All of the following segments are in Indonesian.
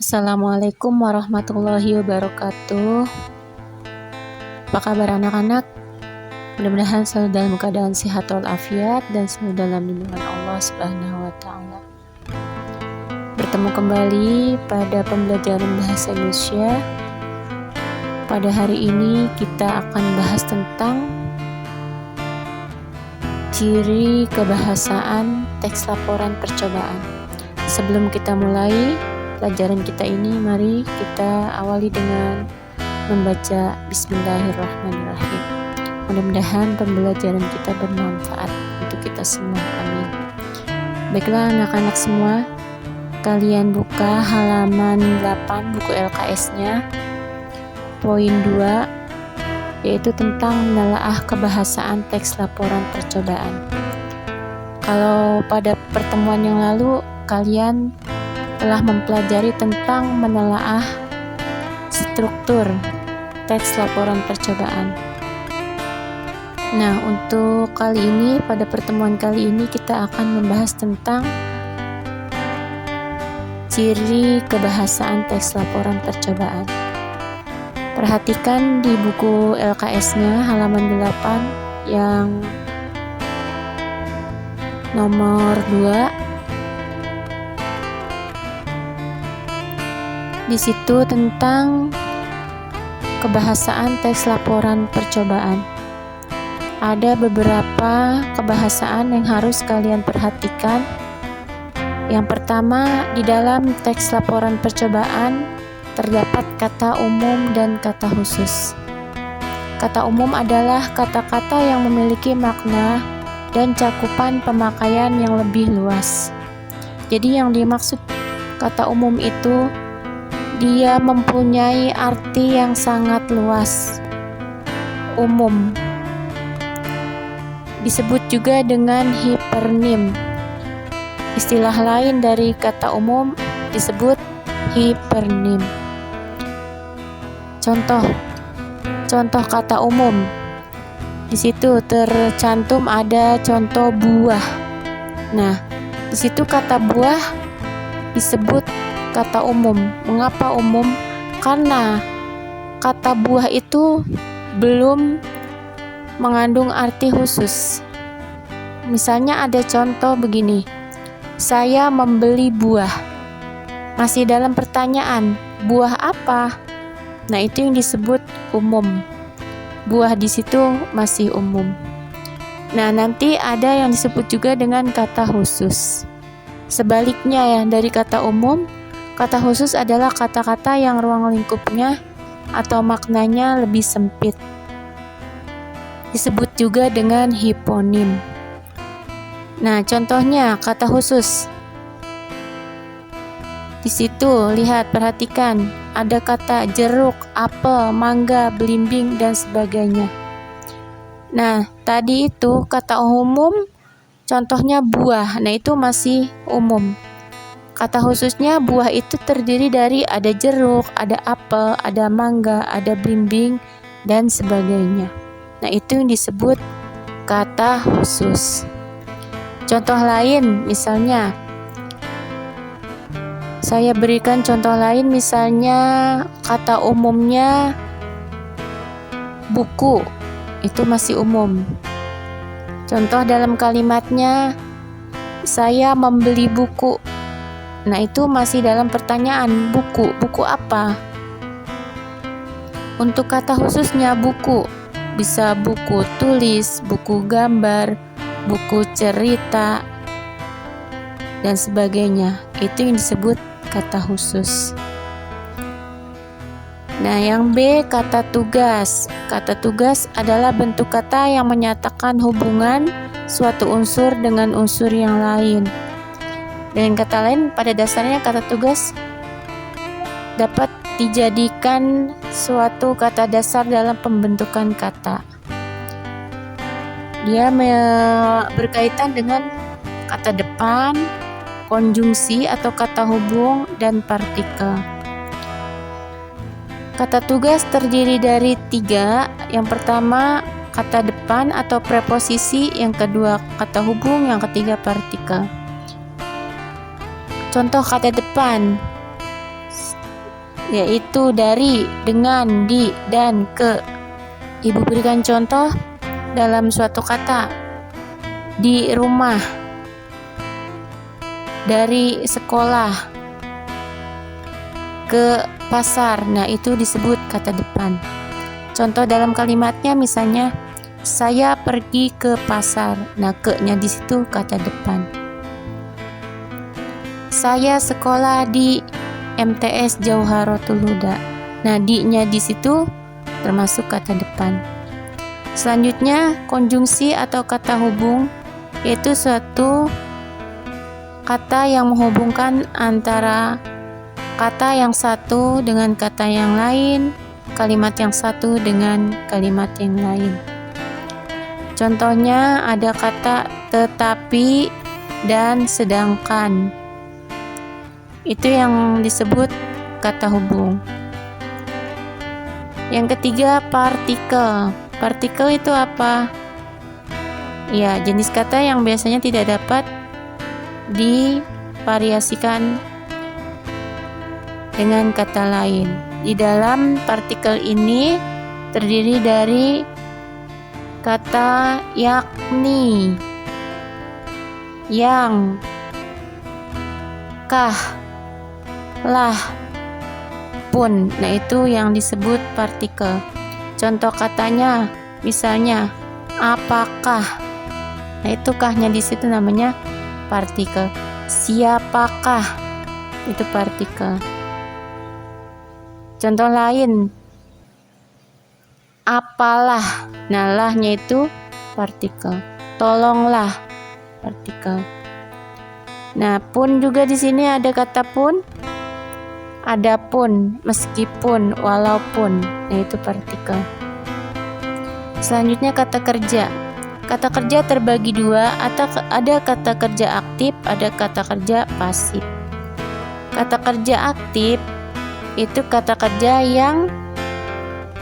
Assalamualaikum warahmatullahi wabarakatuh. Apa kabar anak-anak? Mudah-mudahan selalu dalam keadaan sehat walafiat dan selalu dalam lindungan Allah Subhanahu wa taala. Bertemu kembali pada pembelajaran bahasa Indonesia. Pada hari ini kita akan bahas tentang ciri kebahasaan teks laporan percobaan. Sebelum kita mulai pelajaran kita ini, mari kita awali dengan membaca Bismillahirrahmanirrahim. Mudah-mudahan pembelajaran kita bermanfaat untuk kita semua. Amin. Baiklah anak-anak semua, kalian buka halaman 8 buku LKS-nya, poin 2, yaitu tentang menelaah kebahasaan teks laporan percobaan. Kalau pada pertemuan yang lalu kalian telah mempelajari tentang menelaah struktur teks laporan percobaan. Nah, untuk kali ini, pada pertemuan kali ini kita akan membahas tentang ciri kebahasaan teks laporan percobaan. Perhatikan di buku LKS-nya halaman 8 yang nomor 2. Di situ tentang kebahasaan teks laporan percobaan. Ada beberapa kebahasaan yang harus kalian perhatikan. Yang pertama, di dalam teks laporan percobaan terdapat kata umum dan kata khusus. Kata umum adalah kata-kata yang memiliki makna dan cakupan pemakaian yang lebih luas. Jadi yang dimaksud kata umum itu dia mempunyai arti yang sangat luas, umum. Disebut juga dengan hipernim. Istilah lain dari kata umum disebut hipernim. Contoh kata umum. Di situ tercantum ada contoh buah. Nah, di situ kata buah disebut kata umum. Mengapa umum? Karena kata buah itu belum mengandung arti khusus. Misalnya ada contoh begini, saya membeli buah. Masih dalam pertanyaan, buah apa? Nah, itu yang disebut umum. Buah di situ masih umum. Nah, nanti ada yang disebut juga dengan kata khusus. Sebaliknya ya, dari kata umum, kata khusus adalah kata-kata yang ruang lingkupnya atau maknanya lebih sempit. Disebut juga dengan hiponim. Nah, contohnya kata khusus. Di situ lihat, perhatikan, ada kata jeruk, apel, mangga, belimbing dan sebagainya. Nah, tadi itu kata umum, contohnya buah. Nah, itu masih umum. Kata khususnya buah itu terdiri dari ada jeruk, ada apel, ada mangga, ada belimbing, dan sebagainya. Nah, itu yang disebut kata khusus. Contoh lain, misalnya, saya berikan contoh lain, misalnya kata umumnya buku, itu masih umum. Contoh dalam kalimatnya, saya membeli buku. Nah, itu masih dalam pertanyaan, buku apa? Untuk kata khususnya buku, bisa buku tulis, buku gambar, buku cerita, dan sebagainya. Itu yang disebut kata khusus. Nah, yang B, kata tugas. Kata tugas adalah bentuk kata yang menyatakan hubungan suatu unsur dengan unsur yang lain. Dengan kata lain, pada dasarnya kata tugas dapat dijadikan suatu kata dasar dalam pembentukan kata. Dia berkaitan dengan kata depan, konjungsi atau kata hubung, dan partikel. Kata tugas terdiri dari 3. Yang pertama, kata depan atau preposisi. Yang kedua, kata hubung. Yang ketiga, partikel. Contoh kata depan, yaitu dari, dengan, di, dan, ke. Ibu berikan contoh dalam suatu kata. Di rumah, dari sekolah, ke pasar. Nah, itu disebut kata depan. Contoh dalam kalimatnya misalnya, saya pergi ke pasar. Nah, ke-nya di situ kata depan. Saya sekolah di MTS Jauharatul Huda. Nah, di-nya di situ termasuk kata depan. Selanjutnya, konjungsi atau kata hubung, yaitu suatu kata yang menghubungkan antara kata yang satu dengan kata yang lain, kalimat yang satu dengan kalimat yang lain. Contohnya ada kata tetapi dan sedangkan. Itu yang disebut kata hubung. Yang ketiga, partikel. Partikel itu apa? Ya, jenis kata yang biasanya tidak dapat divariasikan dengan kata lain. Di dalam partikel ini terdiri dari kata yakni, yang, kah, lah, pun. Nah, itu yang disebut partikel. Contoh katanya misalnya apakah. Nah, itu kahnya di situ namanya partikel. Siapakah, itu partikel. Contoh lain, apalah. Nah, lahnya itu partikel. Tolonglah, partikel. Nah, pun juga di sini ada kata pun. Adapun, meskipun, walaupun. Nah, itu partikel. Selanjutnya kata kerja. Kata kerja terbagi dua, atau ada kata kerja aktif, ada kata kerja pasif. Kata kerja aktif itu kata kerja yang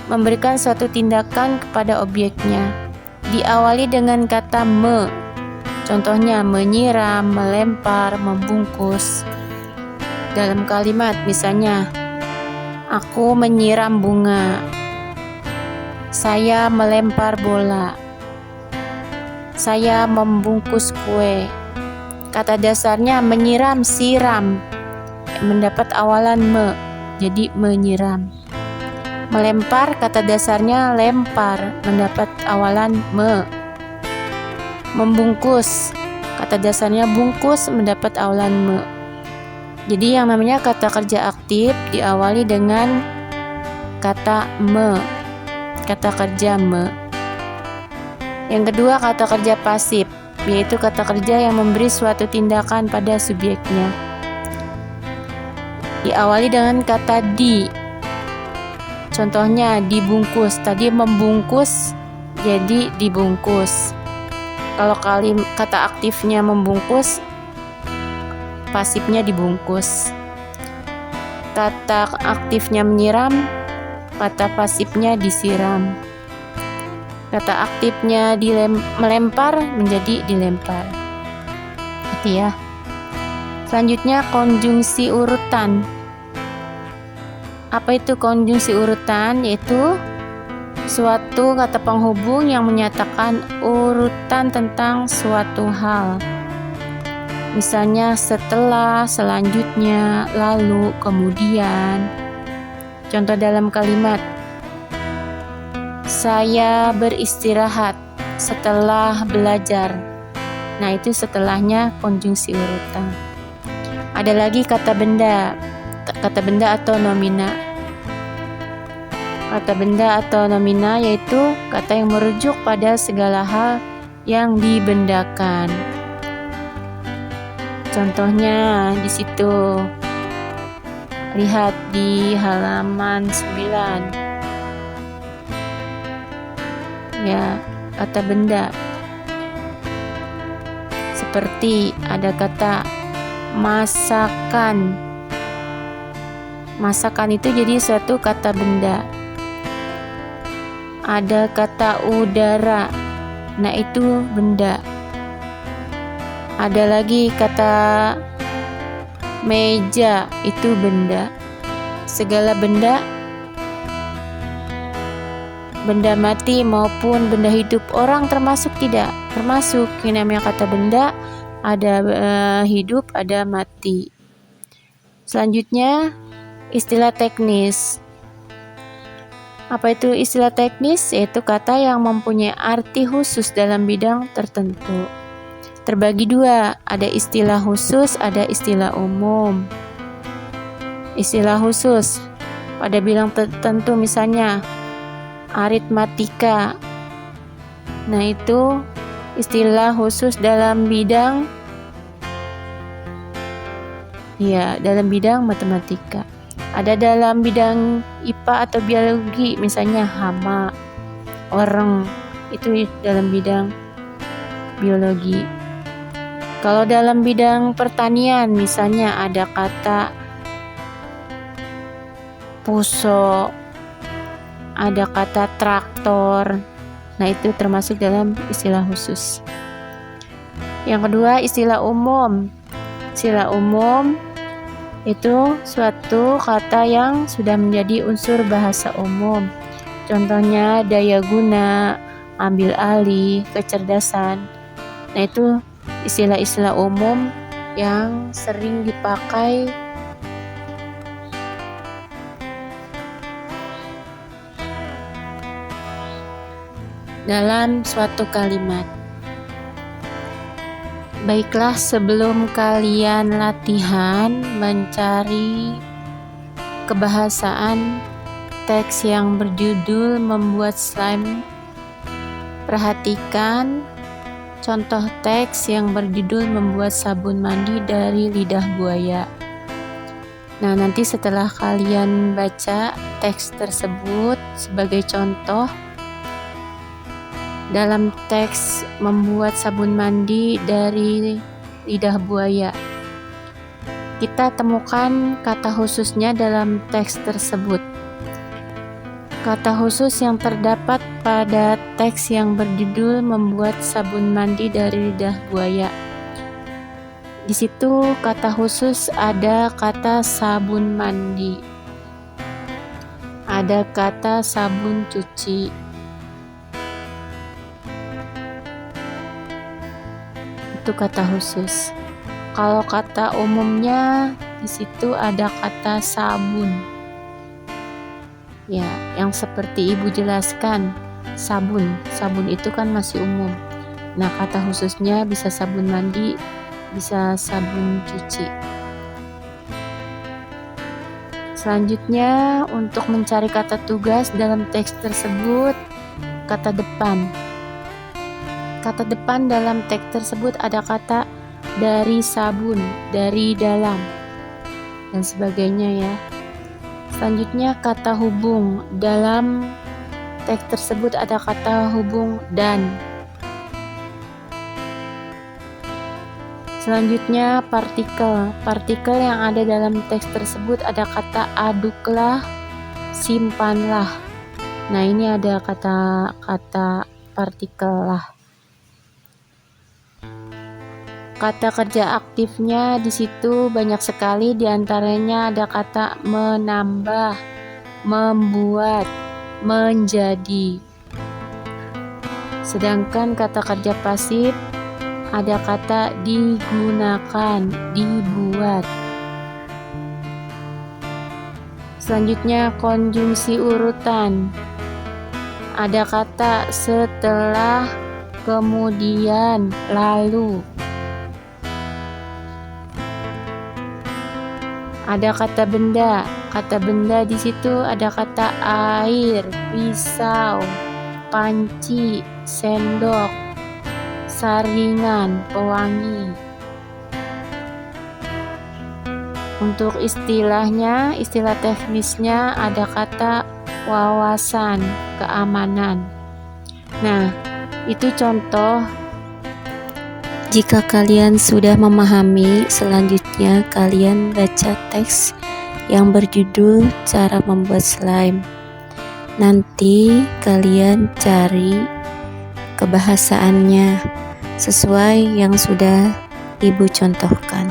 memberikan suatu tindakan kepada objeknya. Diawali dengan kata me. Contohnya menyiram, melempar, membungkus. Dalam kalimat misalnya, aku menyiram bunga. Saya melempar bola. Saya membungkus kue. Kata dasarnya menyiram, siram. Mendapat awalan me, jadi menyiram. Melempar kata dasarnya lempar, mendapat awalan me. Membungkus kata dasarnya bungkus, mendapat awalan me. Jadi yang namanya kata kerja aktif diawali dengan kata me, kata kerja me. Yang kedua, kata kerja pasif, yaitu kata kerja yang memberi suatu tindakan pada subjeknya. Diawali dengan kata di. Contohnya dibungkus, tadi membungkus jadi dibungkus. Kalau kata aktifnya membungkus, pasifnya dibungkus. Kata aktifnya menyiram, kata pasifnya disiram. Kata aktifnya melempar menjadi dilempar. Itu ya. Selanjutnya konjungsi urutan. Apa itu konjungsi urutan? Yaitu suatu kata penghubung yang menyatakan urutan tentang suatu hal. Misalnya setelah, selanjutnya, lalu, kemudian. Contoh dalam kalimat, saya beristirahat setelah belajar. Nah, itu setelahnya konjungsi urutan. Ada lagi kata benda. Kata benda atau nomina. Kata benda atau nomina yaitu kata yang merujuk pada segala hal yang dibendakan. Contohnya di situ. Lihat di halaman 9. Ya, kata benda. Seperti ada kata masakan. Masakan itu jadi suatu kata benda. Ada kata udara. Nah, itu benda. Ada lagi kata meja, itu benda. segala benda mati maupun benda hidup. Orang termasuk tidak? Termasuk. Yang namanya kata benda ada hidup, ada mati. Selanjutnya istilah teknis. Apa itu istilah teknis? Yaitu kata yang mempunyai arti khusus dalam bidang tertentu. Terbagi dua, ada istilah khusus, ada istilah umum. Istilah khusus pada bidang tertentu, misalnya aritmatika. Nah, itu istilah khusus dalam bidang matematika. Ada dalam bidang IPA atau biologi, misalnya hama, orang, itu dalam bidang biologi. Kalau dalam bidang pertanian, misalnya ada kata puso, ada kata traktor. Nah, itu termasuk dalam istilah khusus. Yang kedua, istilah umum. Istilah umum itu suatu kata yang sudah menjadi unsur bahasa umum. Contohnya daya guna, ambil alih, kecerdasan. Nah, itu istilah-istilah umum yang sering dipakai dalam suatu kalimat. Baiklah, sebelum kalian latihan mencari kebahasaan teks yang berjudul membuat slime, perhatikan contoh teks yang berjudul membuat sabun mandi dari lidah buaya. Nah, nanti setelah kalian baca teks tersebut sebagai contoh, dalam teks membuat sabun mandi dari lidah buaya, kita temukan kata khususnya dalam teks tersebut. Kata khusus yang terdapat pada teks yang berjudul membuat sabun mandi dari lidah buaya. Di situ kata khusus ada kata sabun mandi, ada kata sabun cuci. Itu kata khusus. Kalau kata umumnya di situ ada kata sabun. Ya, yang seperti Ibu jelaskan, sabun. Sabun itu kan masih umum. Nah, kata khususnya bisa sabun mandi, bisa sabun cuci. Selanjutnya, untuk mencari kata tugas dalam teks tersebut, kata depan. Kata depan dalam teks tersebut ada kata dari sabun, dari dalam, dan sebagainya ya. Selanjutnya kata hubung. Dalam teks tersebut ada kata hubung dan. Selanjutnya partikel. Partikel yang ada dalam teks tersebut ada kata aduklah, simpanlah. Nah, ini ada kata partikel lah. Kata kerja aktifnya di situ banyak sekali, diantaranya ada kata menambah, membuat, menjadi. Sedangkan kata kerja pasif ada kata digunakan, dibuat. Selanjutnya konjungsi urutan. Ada kata setelah, kemudian, lalu. Ada kata benda. Kata benda di situ ada kata air, pisau, panci, sendok, saringan, pewangi. Untuk istilahnya, istilah teknisnya ada kata wawasan, keamanan. Nah, itu contoh. Jika kalian sudah memahami, selanjutnya kalian baca teks yang berjudul cara membuat slime. Nanti kalian cari kebahasaannya sesuai yang sudah Ibu contohkan.